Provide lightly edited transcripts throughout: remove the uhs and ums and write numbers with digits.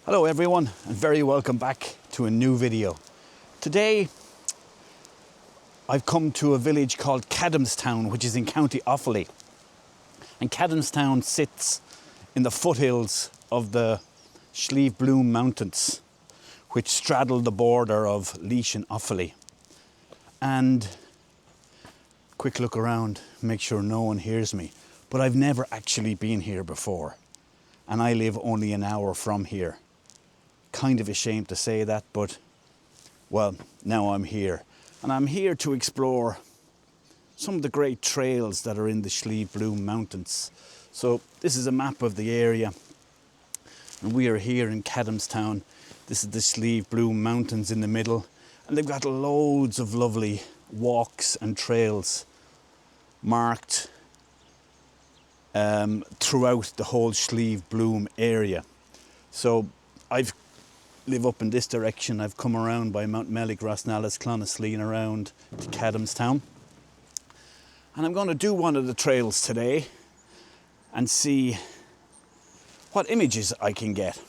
Hello everyone, and very welcome back to a new video. Today I've come to a village called Cadamstown, which is in County Offaly. And Cadamstown sits in the foothills of the Slieve Bloom Mountains, which straddle the border of Laois and Offaly. And quick look around, make sure no one hears me. But I've never actually been here before, and I live only an hour from here. Kind of ashamed to say that, but well, now I'm here. And I'm here to explore some of the great trails that are in the Slieve Bloom Mountains. So this is a map of the area, and we are here in Cadamstown. This is the Slieve Bloom Mountains in the middle, and they've got loads of lovely walks and trails marked throughout the whole Slieve Bloom area. So I've live up in this direction. I've come around by Mount Mellick, Rosnallis, Clonasleen around to Cadamstown. And I'm going to do one of the trails today and see what images I can get.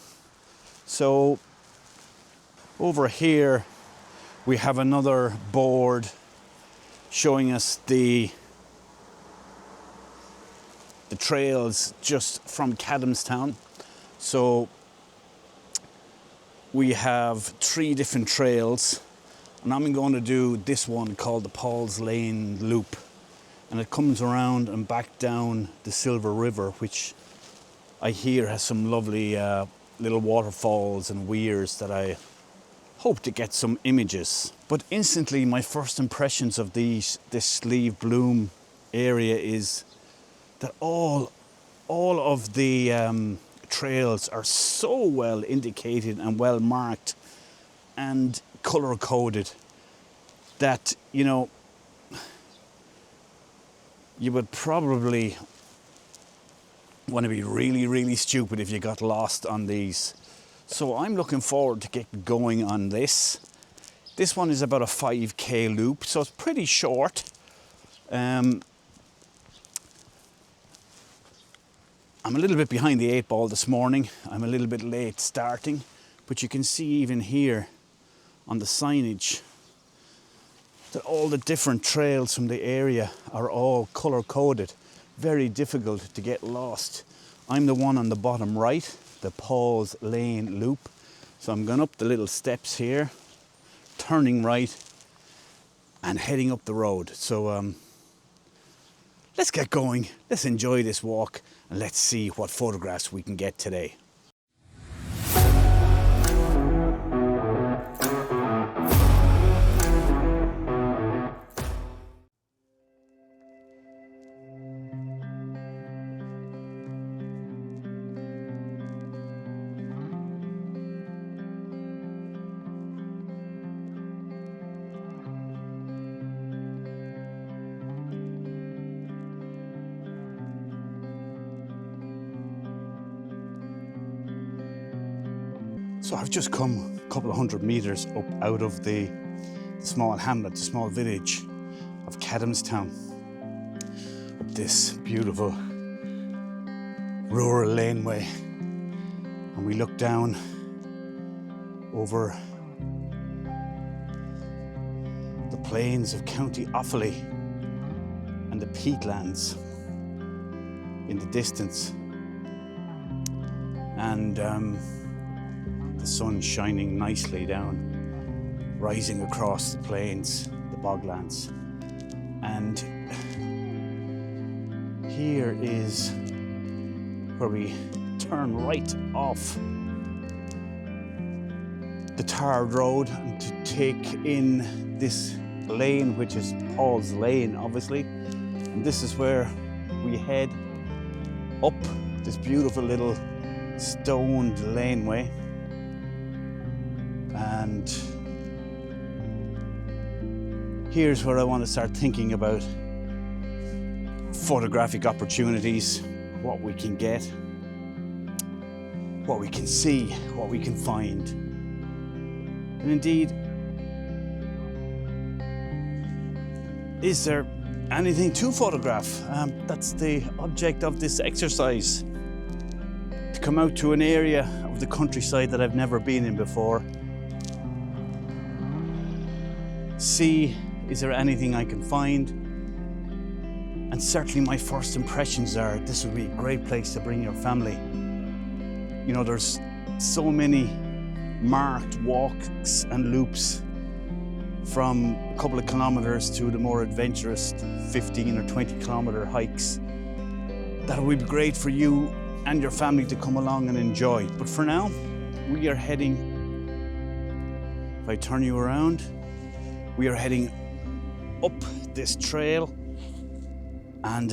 So over here we have another board showing us the trails just from Cadamstown. So we have 3 different trails, and I'm going to do this one called the Paul's Lane Loop, and it comes around and back down the Silver River, which I hear has some lovely little waterfalls and weirs that I hope to get some images. But instantly my first impressions of this Slieve Bloom area is that all of the trails are so well indicated and well marked and color coded that, you know, you would probably want to be really stupid if you got lost on these. So I'm looking forward to get going on this. This one is about a 5k loop, so it's pretty short. I'm a little bit behind the 8 ball this morning. I'm a little bit late starting, but you can see even here on the signage that all the different trails from the area are all color coded. Very difficult to get lost. I'm the one on the bottom right, the Paul's Lane Loop. So I'm going up the little steps here, turning right and heading up the road. So let's get going. Let's enjoy this walk. And let's see what photographs we can get today. So I've just come a couple of 100 meters up out of the small hamlet, the small village of Cadamstown, up this beautiful rural laneway, and we look down over the plains of County Offaly and the peatlands in the distance, and the sun shining nicely down, rising across the plains, the boglands. And here is where we turn right off the tarred road and to take in this lane, which is Paul's Lane, obviously. And this is where we head up this beautiful little stoned laneway. And here's where I want to start thinking about photographic opportunities, what we can get, what we can see, what we can find. And indeed, is there anything to photograph? That's the object of this exercise. to come out to an area of the countryside that I've never been in before. See, is there anything I can find? And certainly my first impressions are this would be a great place to bring your family. You know, there's so many marked walks and loops from a couple of kilometers to the more adventurous 15 or 20 kilometer hikes that would be great for you and your family to come along and enjoy. But for now, we are heading, if I turn you around, we are heading up this trail, and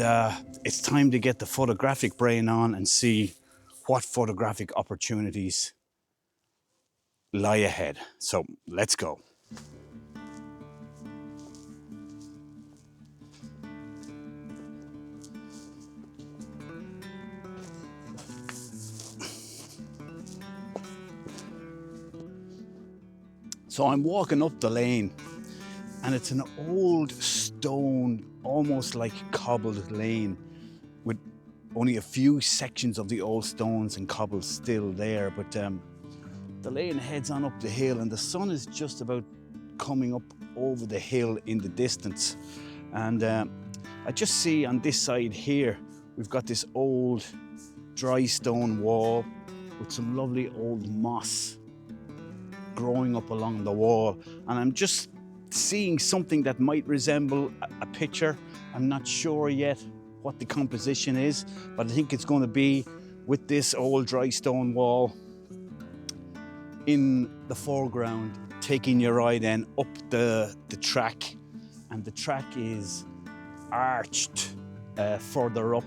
it's time to get the photographic brain on and see what photographic opportunities lie ahead. So let's go. So I'm walking up the lane, and it's an old stone, almost like cobbled lane, with only a few sections of the old stones and cobbles still there. But the lane heads on up the hill, and the sun is just about coming up over the hill in the distance. And I just see on this side here, we've got this old dry stone wall with some lovely old moss growing up along the wall, and I'm just seeing something that might resemble a picture. I'm not sure yet what the composition is, but I think it's going to be with this old dry stone wall in the foreground, taking your eye then up the track, and the track is arched further up.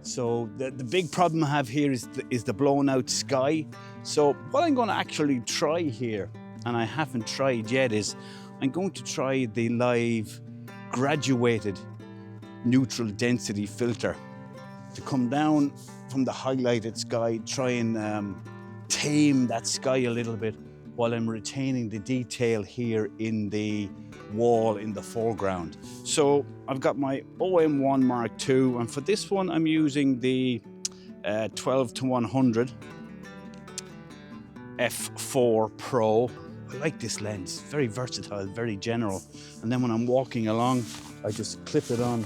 So the big problem I have here is the blown out sky. So what I'm going to actually try here, and I haven't tried yet, is I'm going to try the live graduated neutral density filter to come down from the highlighted sky, try and tame that sky a little bit while I'm retaining the detail here in the wall in the foreground. So I've got my OM1 Mark II, and for this one I'm using the 12-100 f4 Pro. I like this lens, very versatile, very general. And then when I'm walking along, I just clip it on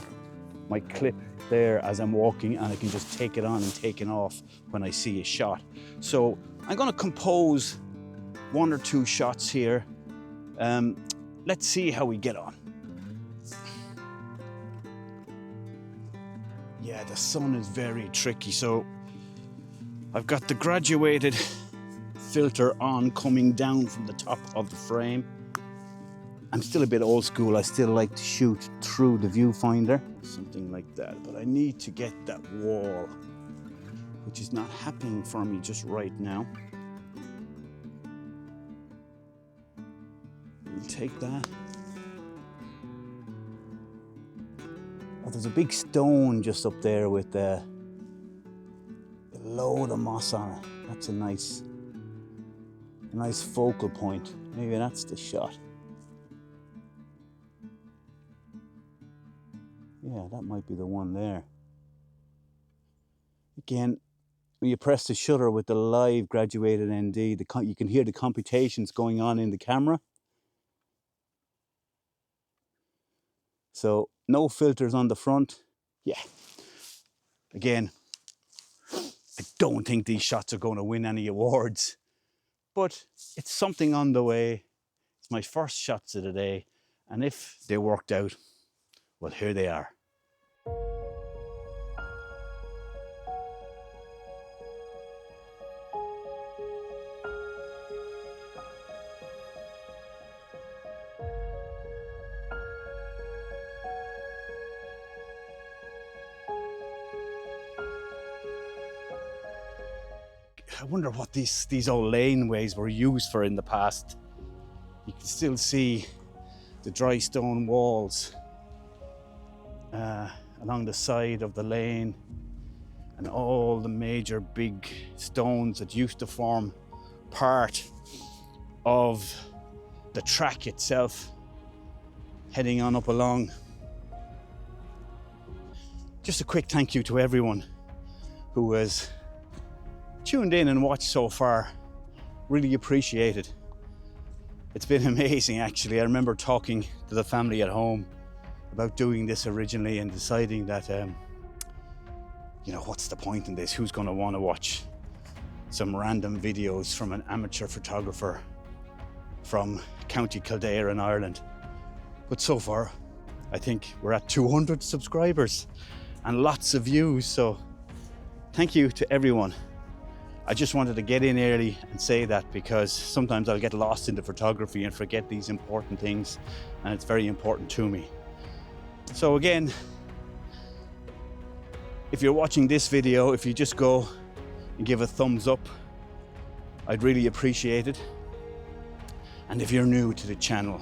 my clip there as I'm walking, and I can just take it on and take it off when I see a shot. So I'm going to compose one or two shots here. Let's see how we get on. Yeah, the sun is very tricky. So I've got the graduated filter on coming down from the top of the frame. I'm still a bit old school. I still like to shoot through the viewfinder, something like that. But I need to get that wall, which is not happening for me just right now. We'll take that. Oh, there's a big stone just up there with a load of moss on it. That's a nice focal point. Maybe that's the shot. Yeah, that might be the one there. Again, when you press the shutter with the live graduated ND, you can hear the computations going on in the camera. So no filters on the front. Yeah. Again, I don't think these shots are going to win any awards, but it's something on the way. It's my first shots of the day, and if they worked out, well, here they are. I wonder what these old laneways were used for in the past. You can still see the dry stone walls along the side of the lane, and all the major big stones that used to form part of the track itself, heading on up along. Just a quick thank you to everyone who has tuned in and watched so far. Really appreciate it. It's been amazing, actually. I remember talking to the family at home about doing this originally and deciding that, you know, what's the point in this? Who's going to want to watch some random videos from an amateur photographer from County Kildare in Ireland? But so far, I think we're at 200 subscribers and lots of views. So thank you to everyone. I just wanted to get in early and say that, because sometimes I'll get lost into photography and forget these important things, and it's very important to me. So again, if you're watching this video, if you just go and give a thumbs up, I'd really appreciate it. And if you're new to the channel,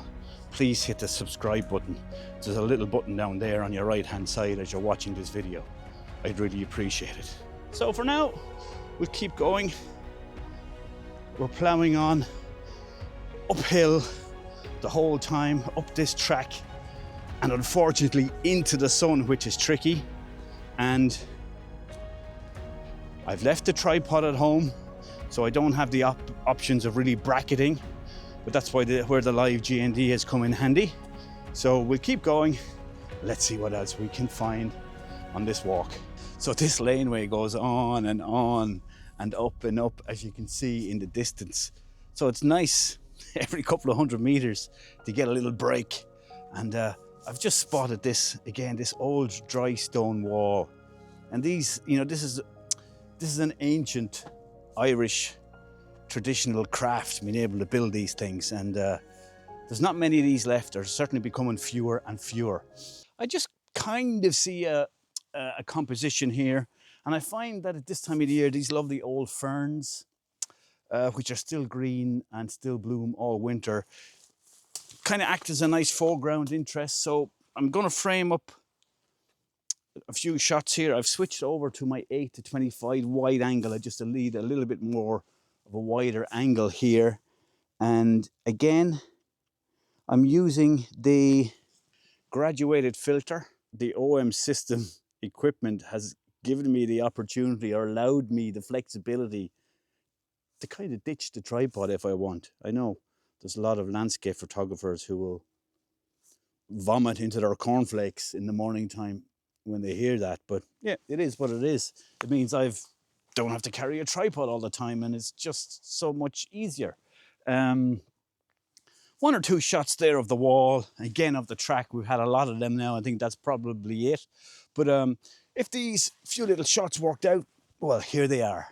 please hit the subscribe button. There's a little button down there on your right hand side as you're watching this video. I'd really appreciate it. So for now, we'll keep going. We're ploughing on uphill the whole time, up this track, and unfortunately into the sun, which is tricky. And I've left the tripod at home, so I don't have the options of really bracketing, but that's why where the live G&D has come in handy. So we'll keep going. Let's see what else we can find on this walk. So this laneway goes on and up, as you can see in the distance. So it's nice every couple of 100 meters to get a little break. And I've just spotted this again, this old dry stone wall. And these, you know, this is an ancient Irish traditional craft, being able to build these things. And there's not many of these left. They're certainly becoming fewer and fewer. I just kind of see a composition here, and I find that at this time of the year, these lovely old ferns, which are still green and still bloom all winter, kind of act as a nice foreground interest. So I'm going to frame up a few shots here. I've switched over to my 8-25 wide angle. I just need a little bit more of a wider angle here. And again, I'm using the graduated filter. The OM system equipment has given me the opportunity, or allowed me the flexibility, to kind of ditch the tripod if I want. I know there's a lot of landscape photographers who will vomit into their cornflakes in the morning time when they hear that, but yeah, it is what it is. It means I don't have to carry a tripod all the time, and it's just so much easier. One or two shots there of the wall, again of the track. We've had a lot of them now. I think that's probably it. But if these few little shots worked out, well, here they are.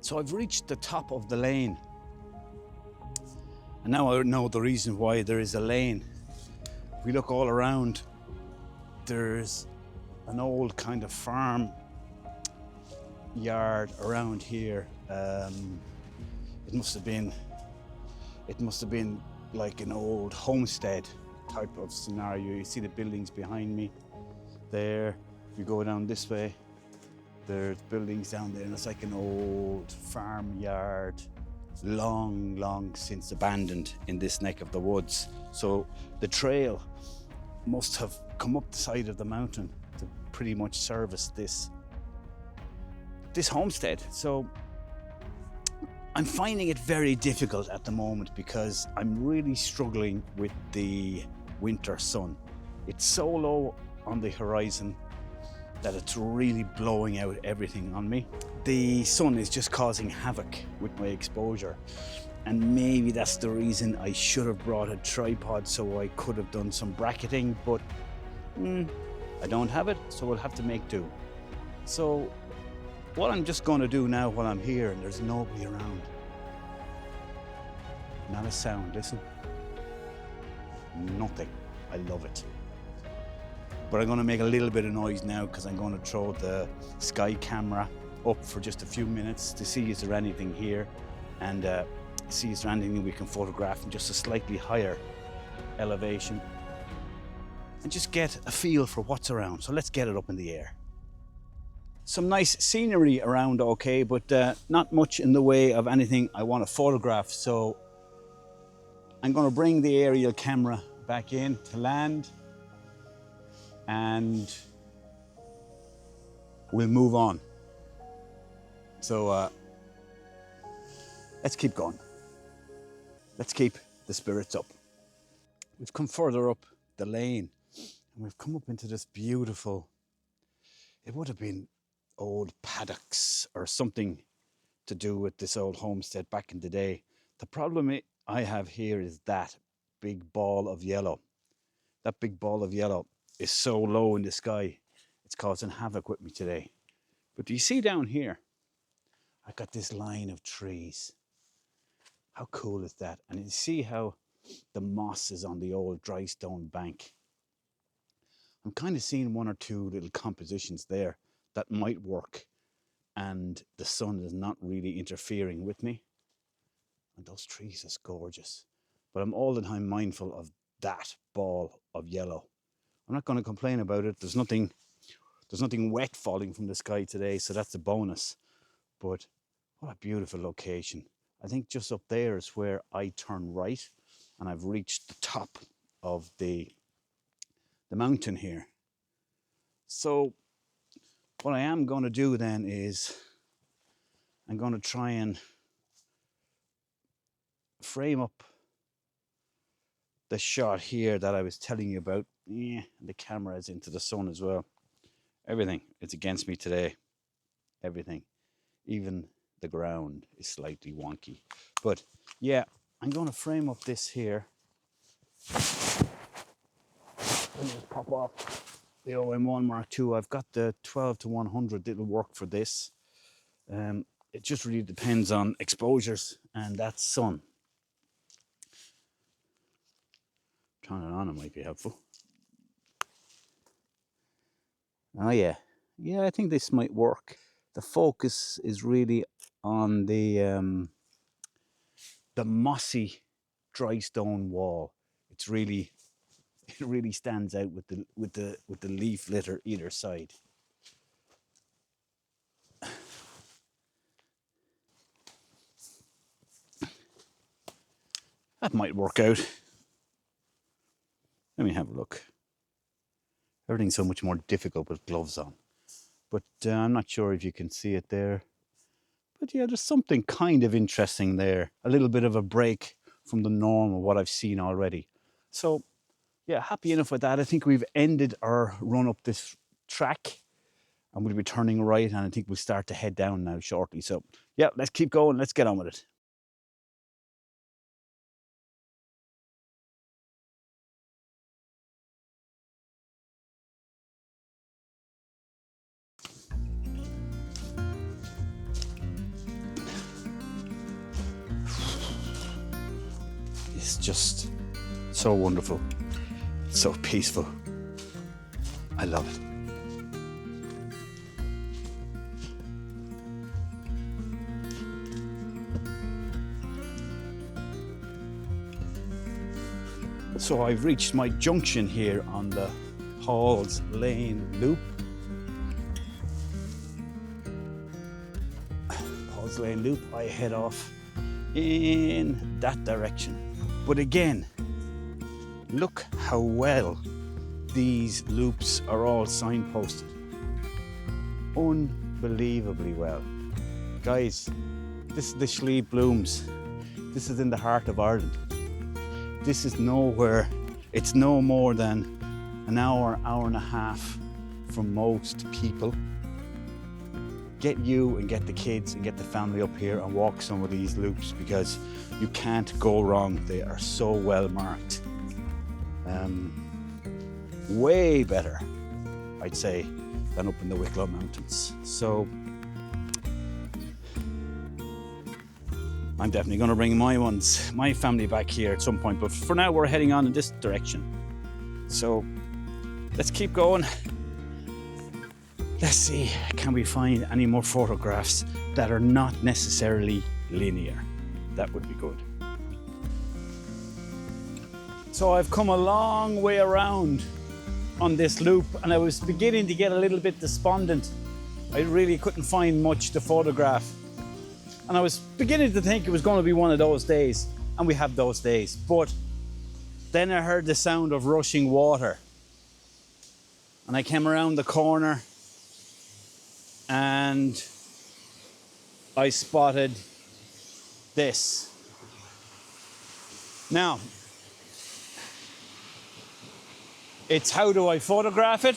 So I've reached the top of the lane, and now I know the reason why there is a lane. If we look all around, there's an old kind of farm yard around here. It must have been like an old homestead type of scenario. You see the buildings behind me there. If you go down this way, there's buildings down there, and it's like an old farmyard, long since abandoned in this neck of the woods. So the trail must have come up the side of the mountain to pretty much service this homestead. So I'm finding it very difficult at the moment, because I'm really struggling with the winter sun. It's so low on the horizon that it's really blowing out everything on me. The sun is just causing havoc with my exposure, and maybe that's the reason I should have brought a tripod, so I could have done some bracketing, but I don't have it, so we'll have to make do. So what I'm just going to do now, while I'm here and there's nobody around, not a sound, listen, nothing. I love it. But I'm going to make a little bit of noise now because I'm going to throw the sky camera up for just a few minutes to see is there anything here, and see is there anything we can photograph in just a slightly higher elevation, and just get a feel for what's around. So let's get it up in the air. Some nice scenery around, okay, but not much in the way of anything I want to photograph. So I'm going to bring the aerial camera back in to land, and we'll move on. So let's keep going. Let's keep the spirits up. We've come further up the lane and we've come up into this beautiful, it would have been old paddocks or something to do with this old homestead back in the day. The problem I have here is that big ball of yellow. That big ball of yellow is so low in the sky, it's causing havoc with me today. But do you see down here? I've got this line of trees. How cool is that? And you see how the moss is on the old dry stone bank. I'm kind of seeing one or two little compositions there that might work, and the sun is not really interfering with me. And those trees are gorgeous. But I'm all the time mindful of that ball of yellow. I'm not going to complain about it. There's nothing wet falling from the sky today, so that's a bonus. But what a beautiful location. I think just up there is where I turn right, and I've reached the top of the mountain here. So what I am going to do then is I'm going to try and frame up the shot here that I was telling you about. Yeah, the camera is into the sun as well. Everything is against me today. Everything. Even the ground is slightly wonky. But yeah, I'm going to frame up this here. Let me just pop off the OM1 Mark II. I've got the 12-100. It'll work for this. It just really depends on exposures and that sun. Turn it on, it might be helpful. Oh yeah, I think this might work. The focus is really on the mossy dry stone wall. It really stands out with the leaf litter either side. That might work out. Let me have a look. Everything's so much more difficult with gloves on. But I'm not sure if you can see it there. But yeah, there's something kind of interesting there. A little bit of a break from the norm of what I've seen already. So yeah, happy enough with that. I think we've ended our run up this track, and we'll be turning right, and I think we'll start to head down now shortly. So yeah, let's keep going. Let's get on with it. It's just so wonderful. It's so peaceful. I love it. So I've reached my junction here on the Halls Lane Loop. Halls Lane Loop, I head off in that direction. But again, look how well these loops are all signposted. Unbelievably well. Guys, this is the Slieve Blooms. This is in the heart of Ireland. This is nowhere, it's no more than an hour and a half from most people. Get you and get the kids and get the family up here and walk some of these loops, because you can't go wrong. They are so well marked. Way better, I'd say, than up in the Wicklow Mountains. So I'm definitely going to bring my family back here at some point, but for now we're heading on in this direction. So let's keep going. Let's see, can we find any more photographs that are not necessarily linear? That would be good. So I've come a long way around on this loop, and I was beginning to get a little bit despondent. I really couldn't find much to photograph. And I was beginning to think it was going to be one of those days, and we have those days. But then I heard the sound of rushing water. And I came around the corner and I spotted this. Now, it's how do I photograph it?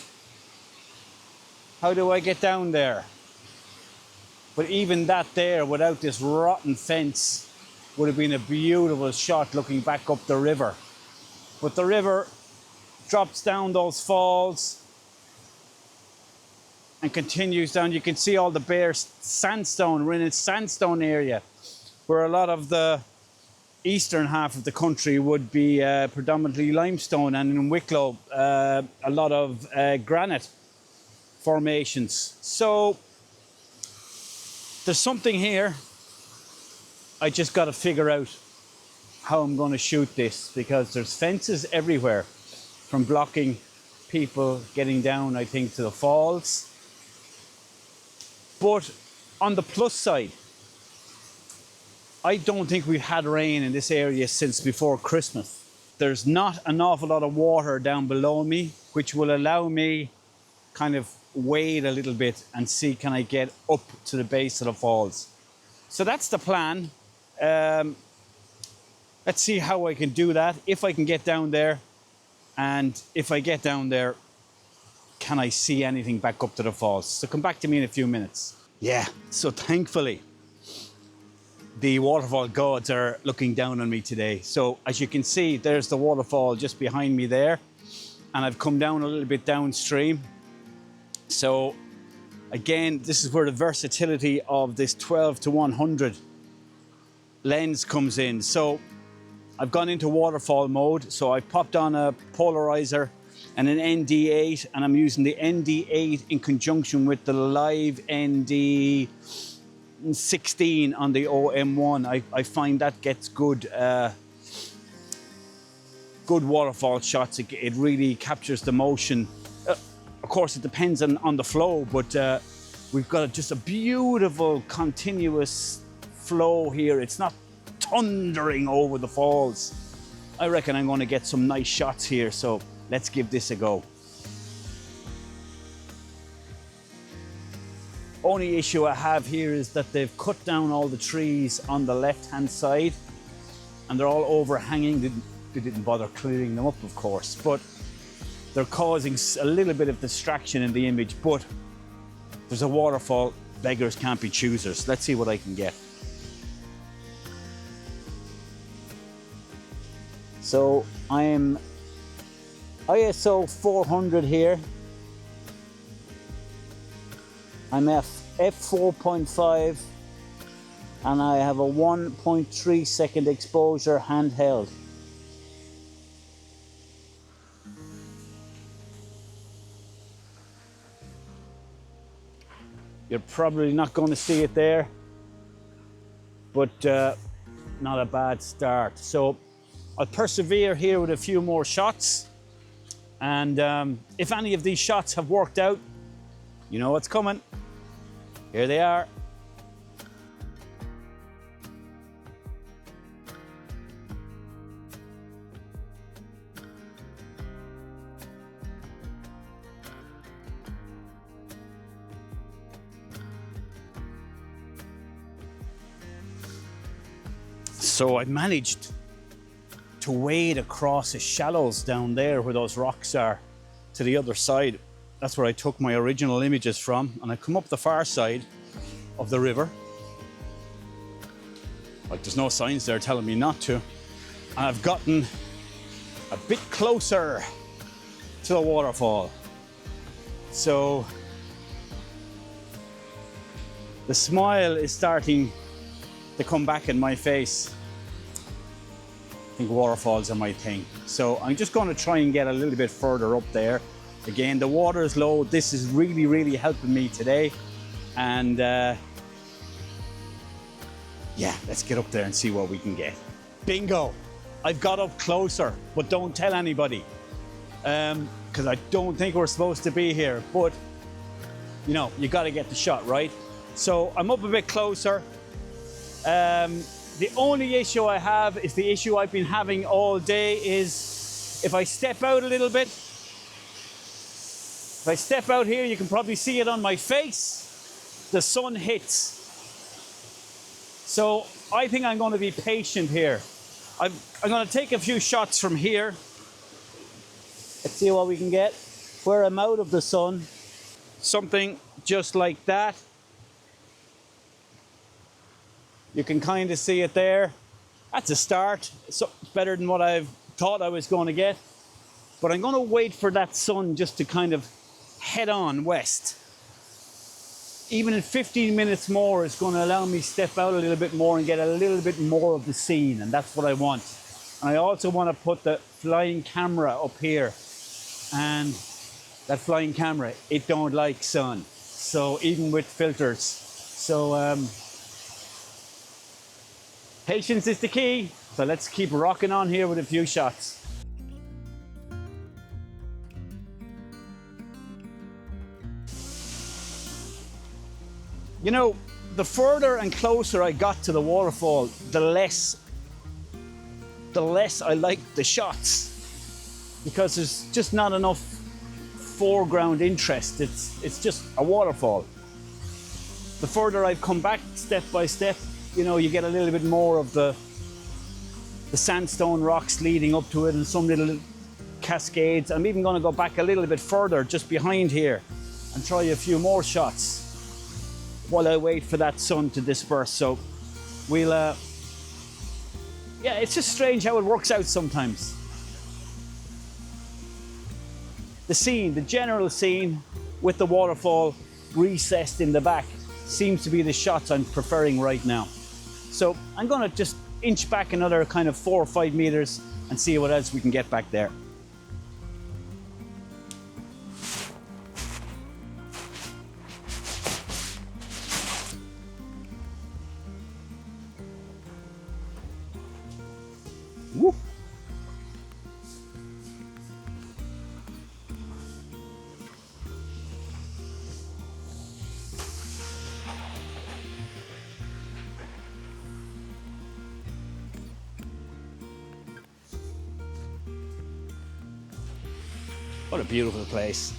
How do I get down there? But even that there, without this rotten fence, would have been a beautiful shot looking back up the river. But the river drops down those falls and continues down. You can see all the bare sandstone. We're in a sandstone area where a lot of the eastern half of the country would be predominantly limestone, and in Wicklow a lot of granite formations. So there's something here. I just got to figure out how I'm going to shoot this, because there's fences everywhere from blocking people getting down, I think, to the falls. But on the plus side, I don't think we've had rain in this area since before Christmas. There's not an awful lot of water down below me, which will allow me kind of wade a little bit and see, can I get up to the base of the falls. So that's the plan. Let's see how I can do that, if I can get down there. And if I get down there, can I see anything back up to the falls? So come back to me in a few minutes. Yeah, so thankfully, the waterfall gods are looking down on me today. So as you can see, there's the waterfall just behind me there. And I've come down a little bit downstream. So again, this is where the versatility of this 12-100 lens comes in. So I've gone into waterfall mode. So I popped on a polarizer and an ND8, and I'm using the ND8 in conjunction with the live ND16 on the OM1. I find that gets good waterfall shots. It really captures the motion. Of course, it depends on the flow, but we've got just a beautiful continuous flow here. It's not thundering over the falls. I reckon I'm going to get some nice shots here, so let's give this a go. Only issue I have here is that they've cut down all the trees on the left-hand side, and they're all overhanging. They didn't bother clearing them up, of course, but they're causing a little bit of distraction in the image. But there's a waterfall, beggars can't be choosers. Let's see what I can get. So I'm ISO 400 here. I'm f4.5 and I have a 1.3 second exposure handheld. You're probably not going to see it there, but not a bad start. So I'll persevere here with a few more shots, and if any of these shots have worked out, you know what's coming. Here they are. So I managed to wade across the shallows down there where those rocks are to the other side. That's where I took my original images from, and I come up the far side of the river. Like, there's no signs there telling me not to. And I've gotten a bit closer to the waterfall. So the smile is starting to come back in my face. I think waterfalls are my thing. So I'm just going to try and get a little bit further up there Again, the water is low. This is really, really helping me today. And yeah, let's get up there and see what we can get. Bingo! I've got up closer, but don't tell anybody. Because I don't think we're supposed to be here. But, you know, you got to get the shot, right? So I'm up a bit closer. The only issue I have is the issue I've been having all day is if I step out a little bit, if I step out here, you can probably see it on my face, the sun hits. So I think I'm going to be patient here. I'm going to take a few shots from here. Let's see what we can get. Where I'm out of the sun. Something just like that. You can kind of see it there. That's a start. So it's better than what I thought I was going to get. But I'm going to wait for that sun just to kind of head on west. Even in 15 minutes more, it's going to allow me to step out a little bit more and get a little bit more of the scene. And that's what I want. And I also want to put the flying camera up here. And that flying camera, it don't like sun. So even with filters. So patience is the key. So let's keep rocking on here with a few shots. You know, the further and closer I got to the waterfall, the less I like the shots. Because there's just not enough foreground interest. It's just a waterfall. The further I've come back step by step, you know, you get a little bit more of the sandstone rocks leading up to it and some little cascades. I'm even going to go back a little bit further just behind here and try a few more shots while I wait for that sun to disperse. So we'll, yeah, it's just strange how it works out sometimes. The scene, the general scene with the waterfall recessed in the back seems to be the shots I'm preferring right now. So I'm going to just inch back another kind of 4 or 5 meters and see what else we can get back there. Woo. What a beautiful place.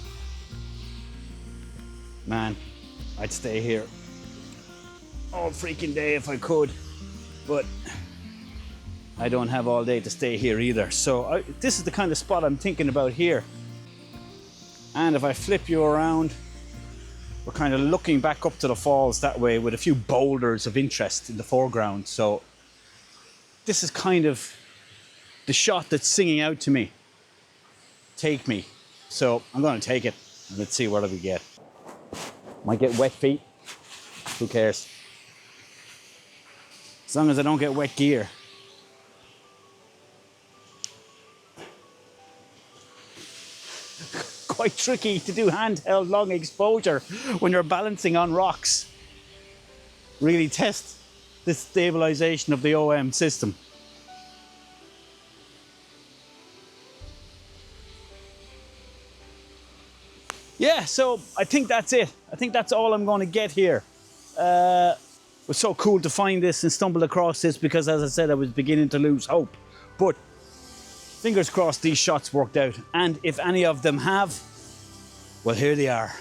Man, I'd stay here all freaking day if I could, but I don't have all day to stay here either. So this is the kind of spot I'm thinking about here. And if I flip you around, we're kind of looking back up to the falls that way with a few boulders of interest in the foreground. So this is kind of the shot that's singing out to me. Take me. So I'm going to take it and let's see what we get. Might get wet feet. Who cares? As long as I don't get wet gear. Quite tricky to do handheld long exposure when you're balancing on rocks. Really test the stabilization of the OM system. Yeah, so I think that's it. I think that's all I'm going to get here. It was so cool to find this and stumble across this because, as I said, I was beginning to lose hope. But fingers crossed these shots worked out. And if any of them have, well, here they are.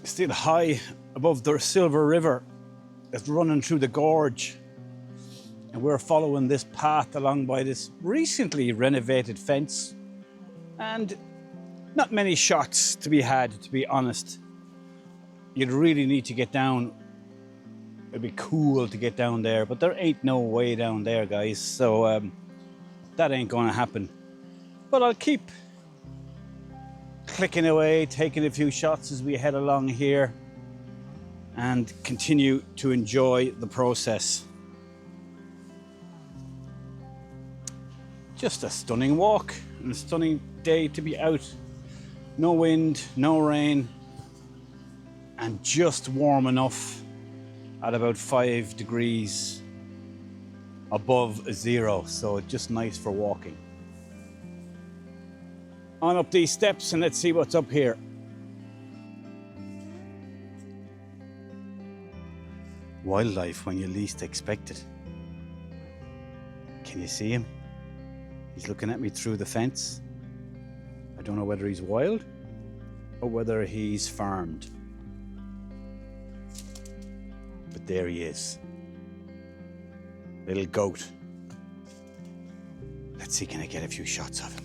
Still high above the Silver River that's running through the gorge. And we're following this path along by this recently renovated fence. And not many shots to be had, to be honest. You'd really need to get down. It'd be cool to get down there, but there ain't no way down there, guys. So that ain't gonna happen. But I'll keep clicking away, taking a few shots as we head along here and continue to enjoy the process. Just a stunning walk and a stunning day to be out. No wind, no rain, and just warm enough at about 5 degrees above zero, so just nice for walking. On up these steps and let's see what's up here. Wildlife when you least expect it. Can you see him? He's looking at me through the fence. I don't know whether he's wild or whether he's farmed. But there he is. Little goat. Let's see, can I get a few shots of him?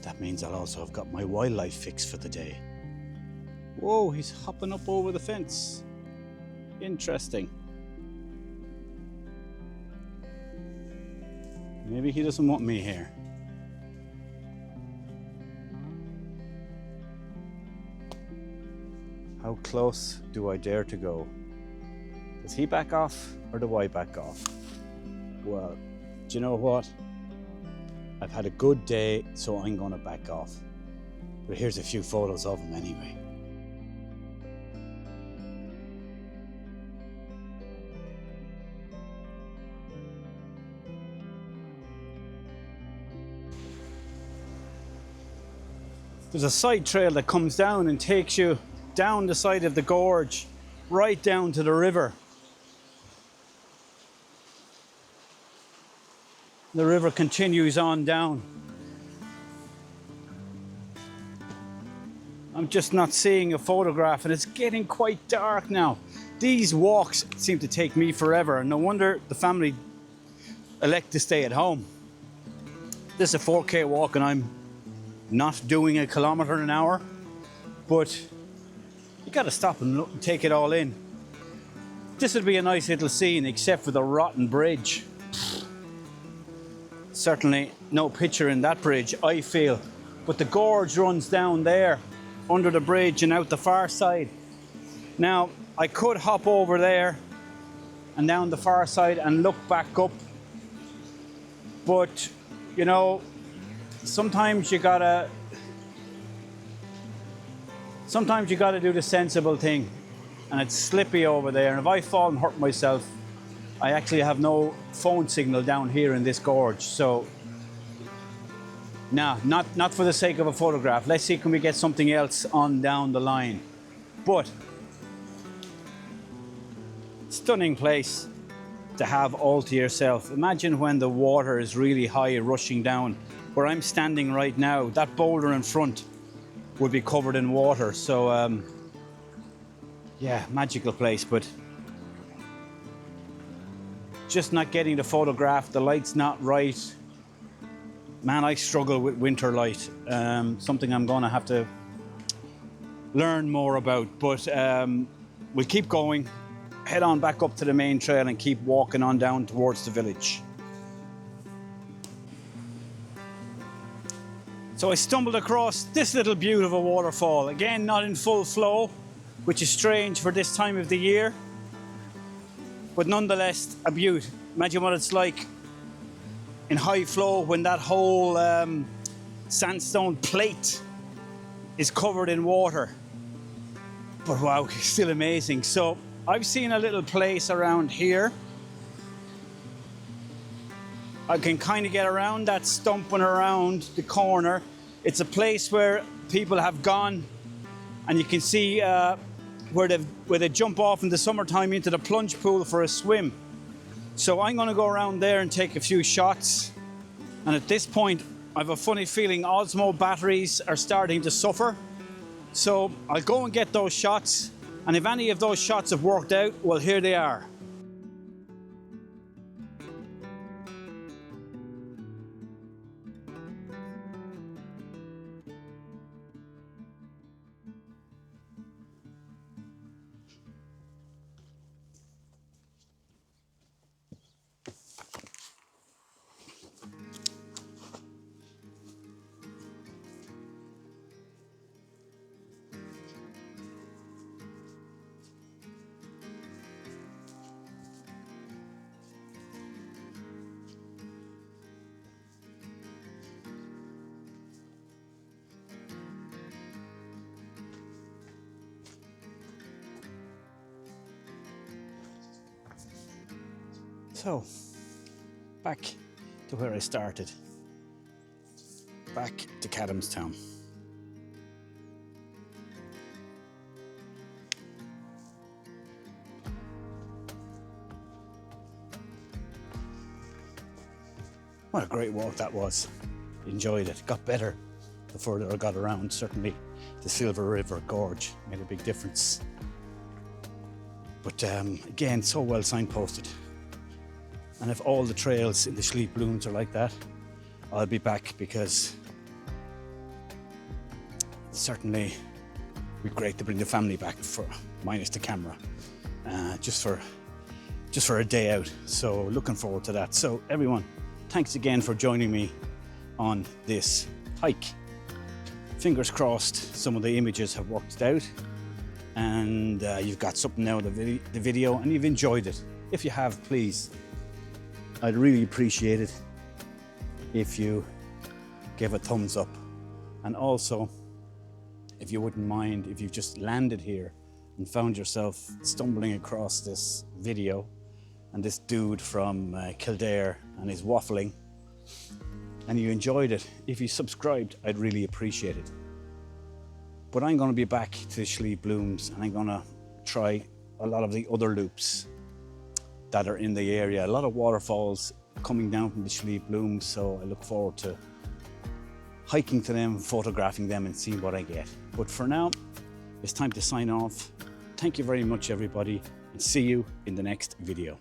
That means I'll also have got my wildlife fix for the day. Whoa, he's hopping up over the fence. Interesting. Maybe he doesn't want me here. How close do I dare to go? Does he back off or do I back off? Well, do you know what? I've had a good day, so I'm gonna back off. But here's a few photos of him anyway. There's a side trail that comes down and takes you down the side of the gorge, right down to the river. The river continues on down. I'm just not seeing a photograph and it's getting quite dark now. These walks seem to take me forever and no wonder the family elect to stay at home. This is a 4K walk and I'm not doing a kilometre an hour, but you gotta stop and look, take it all in. This would be a nice little scene except for the rotten bridge. Certainly no picture in that bridge, I feel. But the gorge runs down there, under the bridge and out the far side. Now, I could hop over there and down the far side and look back up. But, you know, sometimes you gotta do the sensible thing. And it's slippy over there. And if I fall and hurt myself, I actually have no phone signal down here in this gorge. So, nah, not for the sake of a photograph. Let's see, can we get something else on down the line. But, stunning place to have all to yourself. Imagine when the water is really high, rushing down. Where I'm standing right now, that boulder in front would be covered in water. So, yeah, magical place, but just not getting the photograph. The light's not right. Man, I struggle with winter light. Something I'm gonna have to learn more about, but we'll keep going, head on back up to the main trail and keep walking on down towards the village. So I stumbled across this little beautiful waterfall. Again, not in full flow, which is strange for this time of the year, but nonetheless a beaut. Imagine what it's like in high flow when that whole sandstone plate is covered in water. But wow, still amazing. So I've seen a little place around here. I can kind of get around that stump and around the corner. It's a place where people have gone and you can see where they jump off in the summertime into the plunge pool for a swim. So I'm going to go around there and take a few shots. And at this point, I have a funny feeling Osmo batteries are starting to suffer. So I'll go and get those shots. And if any of those shots have worked out, well, here they are. So, back to where I started. Back to Cadamstown. What a great walk that was. Enjoyed it. Got better the further I got around. Certainly the Silver River Gorge made a big difference. But again, so well signposted. And if all the trails in the Slieve Blooms are like that, I'll be back, because certainly it'd be great to bring the family back, for minus the camera, just for a day out. So looking forward to that. So everyone, thanks again for joining me on this hike. Fingers crossed some of the images have worked out, and you've got something out of the video and you've enjoyed it. If you have, please, I'd really appreciate it if you gave a thumbs up. And also, if you wouldn't mind, if you've just landed here and found yourself stumbling across this video and this dude from Kildare and his waffling, and you enjoyed it, if you subscribed, I'd really appreciate it. But I'm going to be back to the Slieve Blooms, and I'm going to try a lot of the other loops that are in the area. A lot of waterfalls coming down from the Slieve Blooms, so I look forward to hiking to them, photographing them and seeing what I get. But for now, it's time to sign off. Thank you very much, everybody, and see you in the next video.